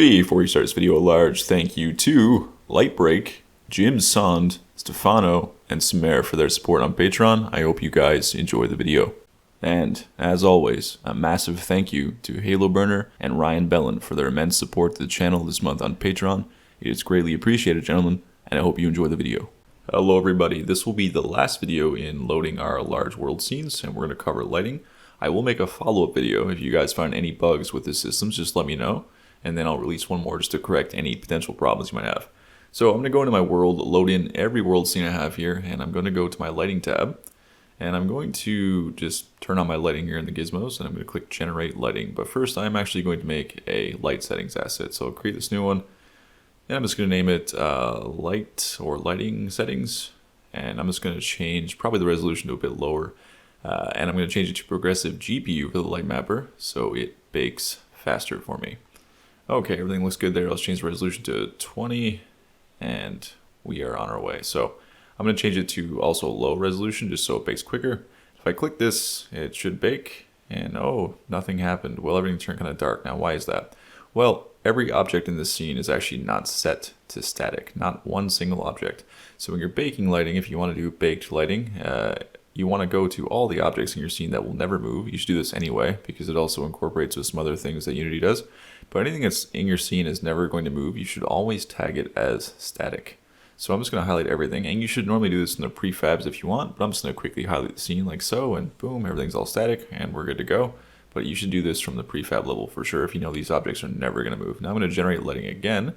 Before we start this video, a large thank you to Lightbreak, Jim Sond, Stefano, and Sumer for their support on Patreon. I hope you guys enjoy the video. And, as always, a massive thank you to Halo Burner and Ryan Bellin for their immense support to the channel this month on Patreon. It is greatly appreciated, gentlemen, and I hope you enjoy the video. Hello everybody, this will be the last video in loading our large world scenes, and we're going to cover lighting. I will make a follow-up video. If you guys find any bugs with the systems, just let me know, and then I'll release one more just to correct any potential problems you might have. So I'm going to go into my world, load in every world scene I have here, and I'm going to go to my lighting tab, and I'm going to just turn on my lighting here in the gizmos, and I'm going to click generate lighting. But first I'm actually going to make a light settings asset, so I'll create this new one, and I'm just going to name it light or lighting settings, and I'm just going to change probably the resolution to a bit lower, and I'm going to change it to progressive GPU for the light mapper so it bakes faster for me. Okay, everything looks good there. Let's change the resolution to 20, and we are on our way. So I'm going to change it to also low resolution just so it bakes quicker. If I click this, it should bake, and oh, nothing happened. Well, everything turned kind of dark. Now, why is that? Well, every object in this scene is actually not set to static, not one single object. So when you're baking lighting, if you want to do baked lighting, you want to go to all the objects in your scene that will never move. You should do this anyway, because it also incorporates with some other things that Unity does. But anything that's in your scene is never going to move. You should always tag it as static. So I'm just going to highlight everything, and you should normally do this in the prefabs if you want, but I'm just going to quickly highlight the scene like so, and boom, everything's all static, and we're good to go. But you should do this from the prefab level for sure if you know these objects are never going to move. Now I'm going to generate lighting again,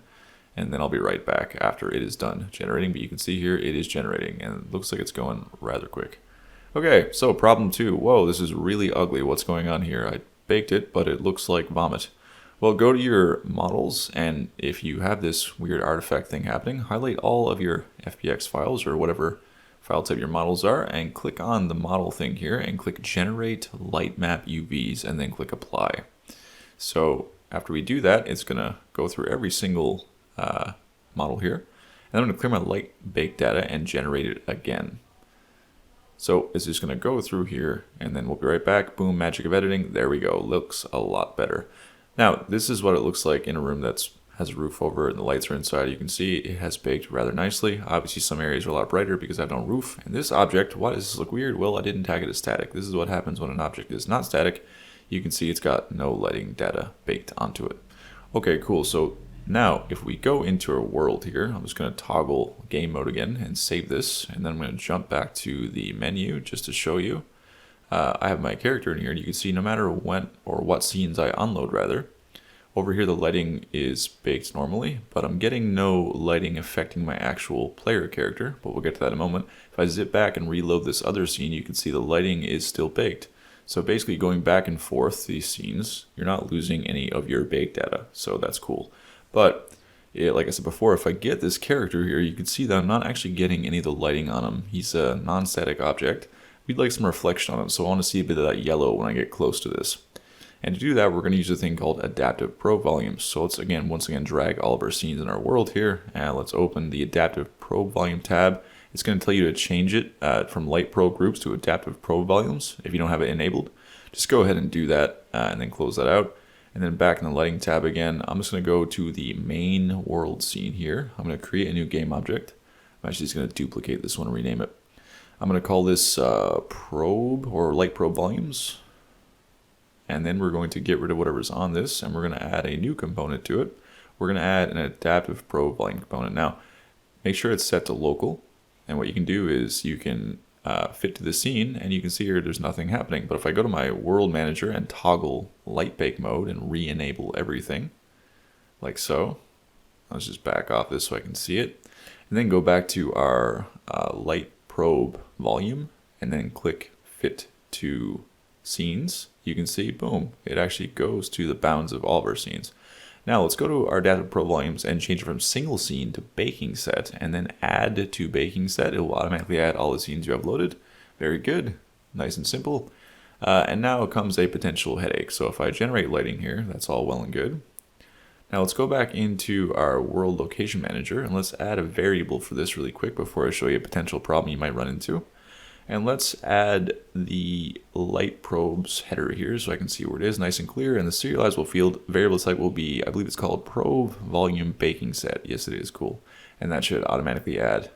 and then I'll be right back after it is done generating. But you can see here it is generating, and it looks like it's going rather quick. Okay, so problem 2. Whoa, this is really ugly. What's going on here? I baked it, but it looks like vomit. Well, go to your models, and if you have this weird artifact thing happening, highlight all of your FBX files or whatever file type your models are, and click on the model thing here and click generate light map UVs, and then click apply. So after we do that, it's going to go through every single model here, and I'm going to clear my light bake data and generate it again. So it's just going to go through here, and then we'll be right back. Boom, magic of editing. There we go. Looks a lot better. Now, this is what it looks like in a room that has a roof over it and the lights are inside. You can see it has baked rather nicely. Obviously, some areas are a lot brighter because I have no roof. And this object, why does this look weird? Well, I didn't tag it as static. This is what happens when an object is not static. You can see it's got no lighting data baked onto it. Okay, cool. So now, if we go into our world here, I'm just going to toggle game mode again and save this. And then I'm going to jump back to the menu just to show you. I have my character in here, and you can see no matter when or what scenes I unload, rather, over here the lighting is baked normally, but I'm getting no lighting affecting my actual player character, but we'll get to that in a moment. If I zip back and reload this other scene, you can see the lighting is still baked. So basically going back and forth these scenes, you're not losing any of your baked data, so that's cool. But like I said before, if I get this character here, you can see that I'm not actually getting any of the lighting on him. He's a non-static object. We'd like some reflection on him, so I want to see a bit of that yellow when I get close to this. And to do that, we're going to use a thing called adaptive probe volumes. So let's once again drag all of our scenes in our world here, and let's open the adaptive probe volume tab. It's going to tell you to change it from light probe groups to adaptive probe volumes if you don't have it enabled. Just go ahead and do that, and then close that out. And then back in the lighting tab again, I'm just going to go to the main world scene here. I'm going to create a new game object. I'm actually just going to duplicate this one and rename it. I'm going to call this probe or light probe volumes. And then we're going to get rid of whatever's on this, and we're going to add a new component to it. We're going to add an adaptive probe volume component. Now, make sure it's set to local. And what you can do is you can fit to the scene, and you can see here there's nothing happening. But if I go to my world manager and toggle light bake mode and re-enable everything, like so, let's just back off this so I can see it, and then go back to our light probe volume, and then click fit to scenes. You can see, boom, it actually goes to the bounds of all of our scenes. Now let's go to our adaptive probe volumes and change it from single scene to baking set, and then add to baking set. It will automatically add all the scenes you have loaded. Very good, nice and simple. And now comes a potential headache. So if I generate lighting here, that's all well and good. Now let's go back into our world location manager, and let's add a variable for this really quick before I show you a potential problem you might run into. And let's add the light probes header here so I can see where it is nice and clear. And the serializable field variable type will be, I believe it's called probe volume baking set. Yes, it is. Cool. And that should automatically add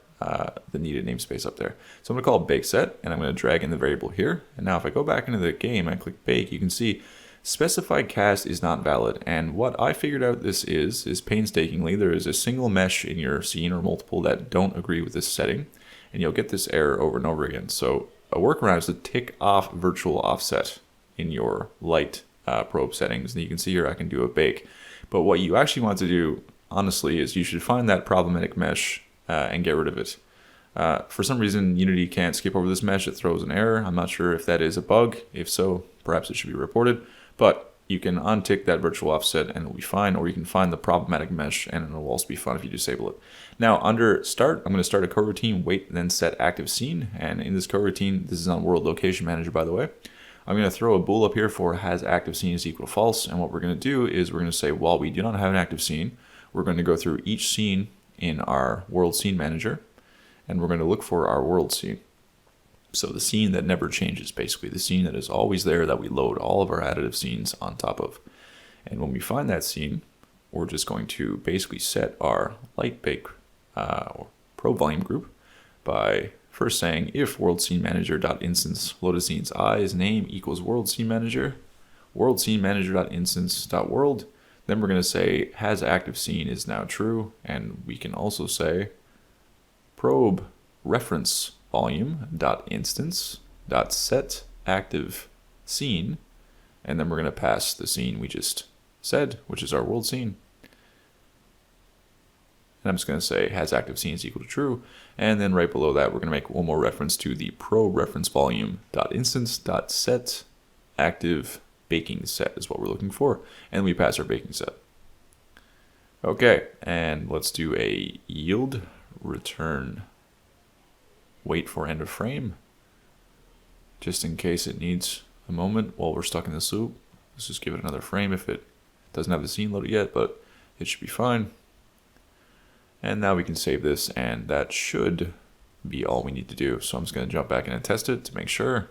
the needed namespace up there. So I'm going to call it bake set, and I'm going to drag in the variable here. And now if I go back into the game and click bake, you can see specified cast is not valid. And what I figured out this is painstakingly, there is a single mesh in your scene or multiple that don't agree with this setting. And you'll get this error over and over again. So a workaround is to tick off virtual offset in your light probe settings. And you can see here I can do a bake. But what you actually want to do, honestly, is you should find that problematic mesh and get rid of it. For some reason, Unity can't skip over this mesh. It throws an error. I'm not sure if that is a bug. If so, perhaps it should be reported. But you can untick that virtual offset and it'll be fine, or you can find the problematic mesh and it'll also be fine if you disable it. Now under start, I'm going to start a coroutine, wait, then set active scene. And in this coroutine, this is on World Location Manager, by the way, I'm going to throw a bool up here for has active scene is equal to false. And what we're going to do is we're going to say, while we do not have an active scene, we're going to go through each scene in our World Scene Manager, and we're going to look for our world scene. So the scene that never changes, basically the scene that is always there that we load all of our additive scenes on top of. And when we find that scene, we're just going to basically set our light bake or probe volume group by first saying if world scene manager dot instance loaded scenes i's name equals world scene manager manager dot instance dot world. Then we're going to say has active scene is now true, and we can also say probe reference volume dot instance dot set active scene, and then we're going to pass the scene we just said, which is our world scene. And I'm just going to say has active scene is equal to true, and then right below that we're going to make one more reference to the probe reference volume dot instance dot set active baking set is what we're looking for, and we pass our baking set. Okay, and let's do a yield return wait for end of frame, just in case it needs a moment while we're stuck in this loop. Let's just give it another frame if it doesn't have the scene loaded yet, but it should be fine. And now we can save this, and that should be all we need to do. So I'm just going to jump back in and test it to make sure.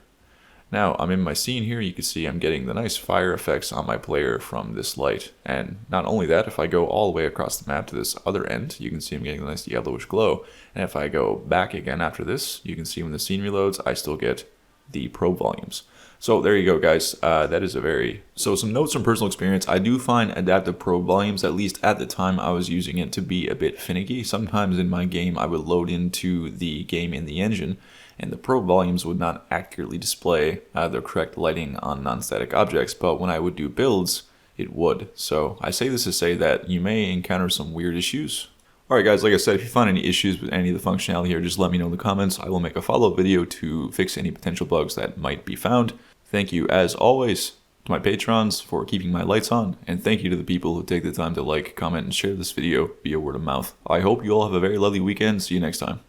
Now I'm in my scene here. You can see I'm getting the nice fire effects on my player from this light. And not only that, if I go all the way across the map to this other end, you can see I'm getting the nice yellowish glow. And if I go back again after this, you can see when the scene reloads, I still get the probe volumes. So there you go, guys. That is some notes from personal experience. I do find adaptive probe volumes, at least at the time I was using it, to be a bit finicky. Sometimes in my game, I would load into the game in the engine, and the probe volumes would not accurately display the correct lighting on non-static objects, but when I would do builds, it would. So I say this to say that you may encounter some weird issues. Alright guys, like I said, if you find any issues with any of the functionality here, just let me know in the comments. I will make a follow-up video to fix any potential bugs that might be found. Thank you, as always, to my patrons for keeping my lights on, and thank you to the people who take the time to like, comment, and share this video via word of mouth. I hope you all have a very lovely weekend. See you next time.